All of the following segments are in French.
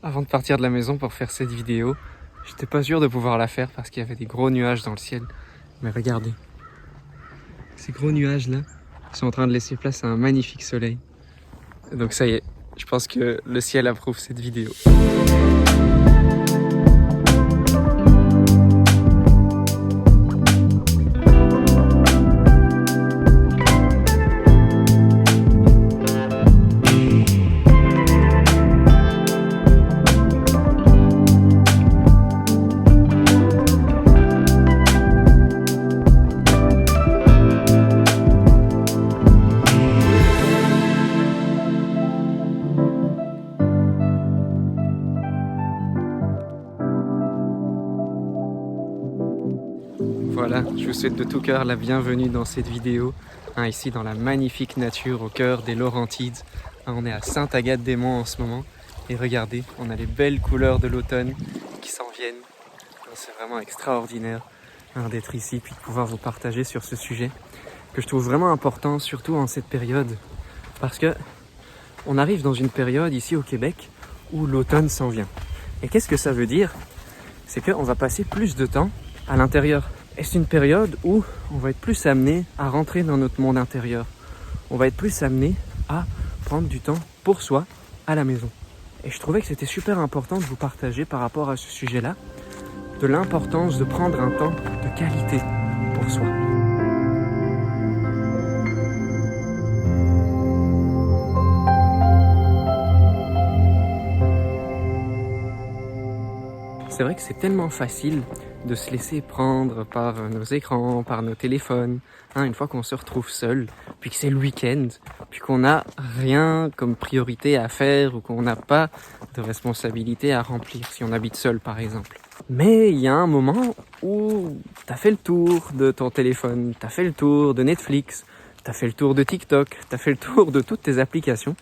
Avant de partir de la maison pour faire cette vidéo, j'étais pas sûr de pouvoir la faire parce qu'il y avait des gros nuages dans le ciel. Mais regardez, ces gros nuages là sont en train de laisser place à un magnifique soleil. Donc ça y est, je pense que le ciel approuve cette vidéo. Voilà, je vous souhaite de tout cœur la bienvenue dans cette vidéo, ici dans la magnifique nature au cœur des Laurentides. On est à Sainte-Agathe-des-Monts en ce moment et regardez, on a les belles couleurs de l'automne qui s'en viennent. C'est vraiment extraordinaire d'être ici puis de pouvoir vous partager sur ce sujet que je trouve vraiment important, surtout en cette période, parce que on arrive dans une période ici au Québec où l'automne s'en vient. Et qu'est-ce que ça veut dire? C'est qu'on va passer plus de temps à l'intérieur. Et c'est une période où on va être plus amené à rentrer dans notre monde intérieur. On va être plus amené à prendre du temps pour soi à la maison. Et je trouvais que c'était super important de vous partager par rapport à ce sujet-là, de l'importance de prendre un temps de qualité pour soi. C'est vrai que c'est tellement facile de se laisser prendre par nos écrans, par nos téléphones, une fois qu'on se retrouve seul, puis que c'est le week-end, puis qu'on n'a rien comme priorité à faire ou qu'on n'a pas de responsabilité à remplir, si on habite seul par exemple. Mais il y a un moment où t'as fait le tour de ton téléphone, t'as fait le tour de Netflix, t'as fait le tour de TikTok, t'as fait le tour de toutes tes applications,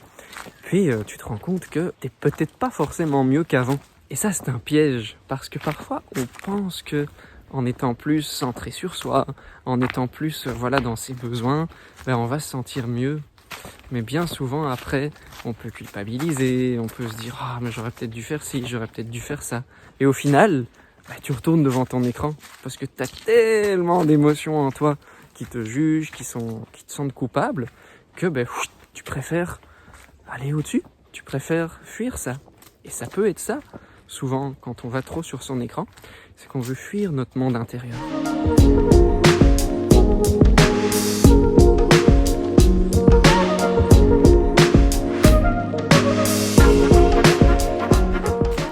puis tu te rends compte que t'es peut-être pas forcément mieux qu'avant. Et ça, c'est un piège, parce que parfois, on pense que en étant plus centré sur soi, en étant plus dans ses besoins, on va se sentir mieux. Mais bien souvent, après, on peut culpabiliser, on peut se dire « Ah, mais j'aurais peut-être dû faire ci, j'aurais peut-être dû faire ça. » Et au final, tu retournes devant ton écran, parce que tu as tellement d'émotions en toi qui te jugent, qui te sentent coupable, que tu préfères aller au-dessus, tu préfères fuir ça. Et ça peut être ça. Souvent, quand on va trop sur son écran, c'est qu'on veut fuir notre monde intérieur.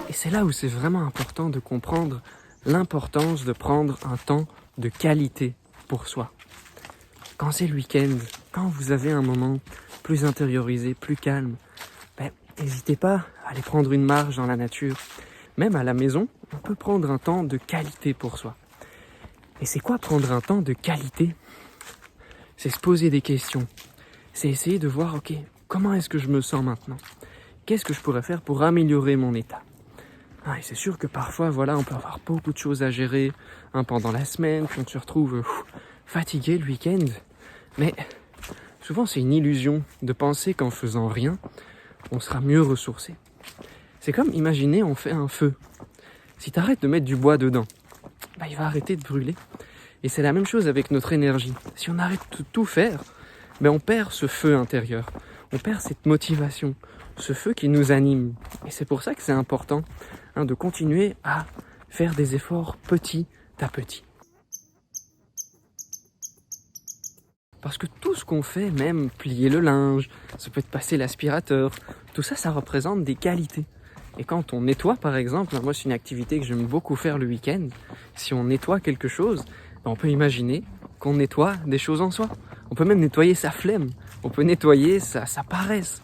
Et c'est là où c'est vraiment important de comprendre l'importance de prendre un temps de qualité pour soi. Quand c'est le week-end, quand vous avez un moment plus intériorisé, plus calme, n'hésitez pas à aller prendre une marche dans la nature. Même à la maison, on peut prendre un temps de qualité pour soi. Et c'est quoi prendre un temps de qualité? C'est se poser des questions. C'est essayer de voir, ok, comment est-ce que je me sens maintenant? Qu'est-ce que je pourrais faire pour améliorer mon état? Et c'est sûr que parfois, on peut avoir beaucoup de choses à gérer pendant la semaine, puis on se retrouve fatigué le week-end. Mais souvent, c'est une illusion de penser qu'en faisant rien, on sera mieux ressourcé. C'est comme, imaginez, on fait un feu. Si tu arrêtes de mettre du bois dedans, il va arrêter de brûler. Et c'est la même chose avec notre énergie. Si on arrête de tout faire, on perd ce feu intérieur. On perd cette motivation, ce feu qui nous anime. Et c'est pour ça que c'est important de continuer à faire des efforts petit à petit. Parce que tout ce qu'on fait, même plier le linge, ça peut être passer l'aspirateur, tout ça, ça représente des qualités. Et quand on nettoie, par exemple, moi c'est une activité que j'aime beaucoup faire le week-end, si on nettoie quelque chose, on peut imaginer qu'on nettoie des choses en soi. On peut même nettoyer sa flemme, on peut nettoyer sa paresse.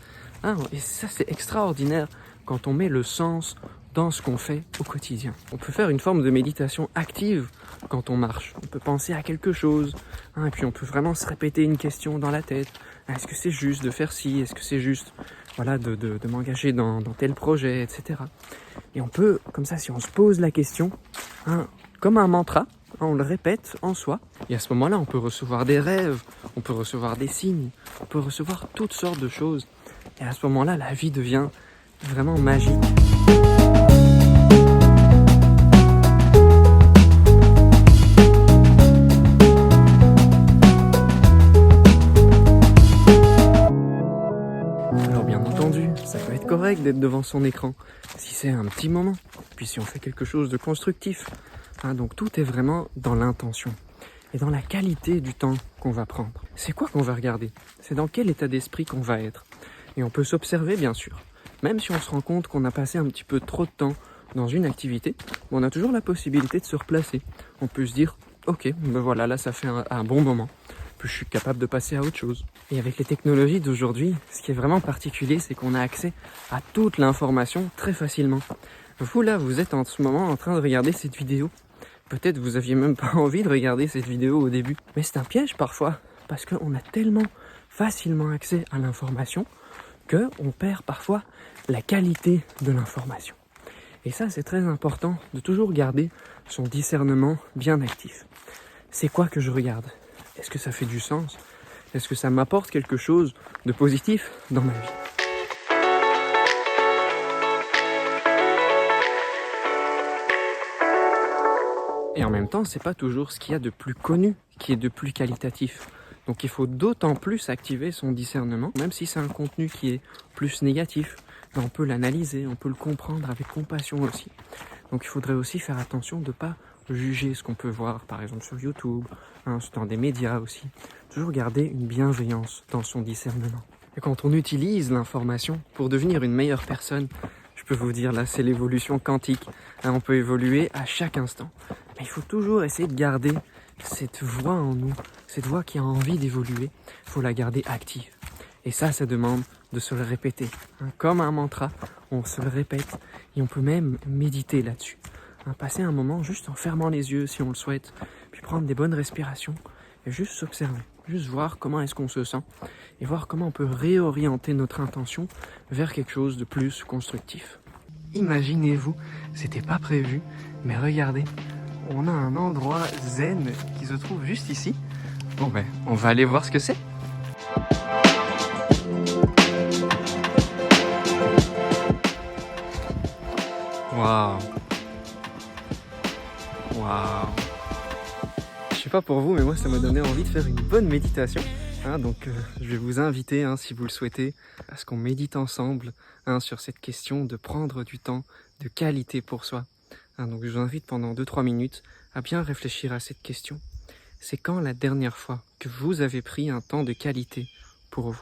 Et ça c'est extraordinaire quand on met le sens dans ce qu'on fait au quotidien. On peut faire une forme de méditation active quand on marche. On peut penser à quelque chose, et puis on peut vraiment se répéter une question dans la tête. Est-ce que c'est juste de faire ci? Est-ce que c'est juste de m'engager dans tel projet, etc. Et on peut, comme ça, si on se pose la question, comme un mantra, on le répète en soi. Et à ce moment-là, on peut recevoir des rêves, on peut recevoir des signes, on peut recevoir toutes sortes de choses. Et à ce moment-là, la vie devient vraiment magique. d'être devant son écran, si c'est un petit moment, puis si on fait quelque chose de constructif. Donc tout est vraiment dans l'intention et dans la qualité du temps qu'on va prendre. C'est quoi qu'on va regarder? C'est dans quel état d'esprit qu'on va être. Et on peut s'observer bien sûr. Même si on se rend compte qu'on a passé un petit peu trop de temps dans une activité, on a toujours la possibilité de se replacer. On peut se dire, ok, ben voilà, là ça fait un bon moment. Puis je suis capable de passer à autre chose. Et avec les technologies d'aujourd'hui, ce qui est vraiment particulier, c'est qu'on a accès à toute l'information très facilement. Vous là, vous êtes en ce moment en train de regarder cette vidéo. Peut-être vous aviez même pas envie de regarder cette vidéo au début. Mais c'est un piège parfois, parce qu'on a tellement facilement accès à l'information qu'on perd parfois la qualité de l'information. Et ça, c'est très important de toujours garder son discernement bien actif. C'est quoi que je regarde? Est-ce que ça fait du sens? Est-ce que ça m'apporte quelque chose de positif dans ma vie? Et en même temps, c'est pas toujours ce qu'il y a de plus connu qui est de plus qualitatif. Donc il faut d'autant plus activer son discernement, même si c'est un contenu qui est plus négatif. On peut l'analyser, on peut le comprendre avec compassion aussi. Donc il faudrait aussi faire attention de ne pas juger ce qu'on peut voir, par exemple sur YouTube, dans des médias aussi. Toujours garder une bienveillance dans son discernement. Et quand on utilise l'information pour devenir une meilleure personne, je peux vous dire là, c'est l'évolution quantique. On peut évoluer à chaque instant. Mais il faut toujours essayer de garder cette voix en nous, cette voix qui a envie d'évoluer. Il faut la garder active. Et ça demande de se le répéter. Comme un mantra, on se le répète et on peut même méditer là-dessus. Passer un moment juste en fermant les yeux si on le souhaite, puis prendre des bonnes respirations et juste s'observer, juste voir comment est-ce qu'on se sent et voir comment on peut réorienter notre intention vers quelque chose de plus constructif. Imaginez-vous, c'était pas prévu, mais regardez, on a un endroit zen qui se trouve juste ici. Bon ben, on va aller voir ce que c'est. Waouh! Waouh! Je sais pas pour vous, mais moi ça m'a donné envie de faire une bonne méditation. Donc je vais vous inviter, si vous le souhaitez, à ce qu'on médite ensemble sur cette question de prendre du temps de qualité pour soi. Donc je vous invite pendant 2-3 minutes à bien réfléchir à cette question. C'est quand la dernière fois que vous avez pris un temps de qualité pour vous?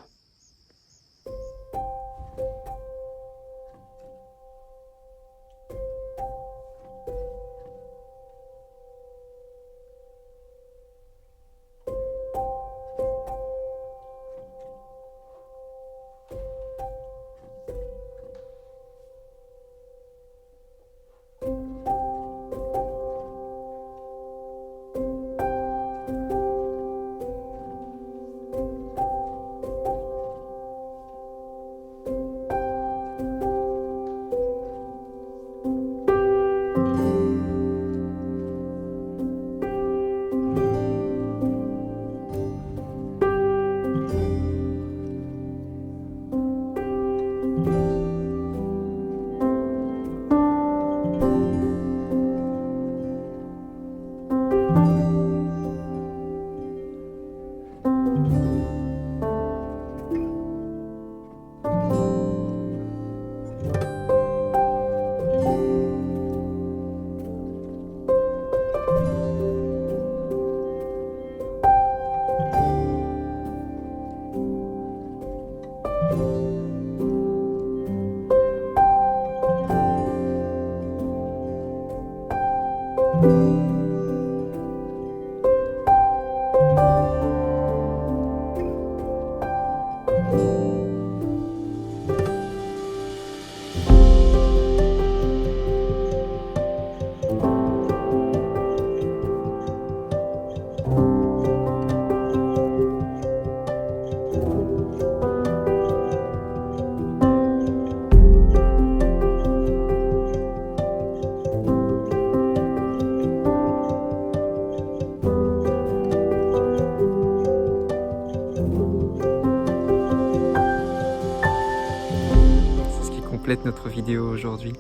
Notre vidéo aujourd'hui.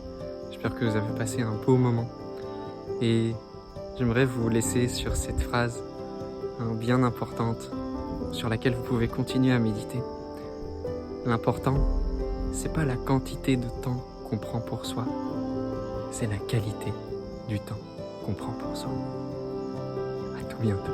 J'espère que vous avez passé un beau moment et j'aimerais vous laisser sur cette phrase bien importante sur laquelle vous pouvez continuer à méditer. L'important, c'est pas la quantité de temps qu'on prend pour soi, c'est la qualité du temps qu'on prend pour soi. À tout bientôt.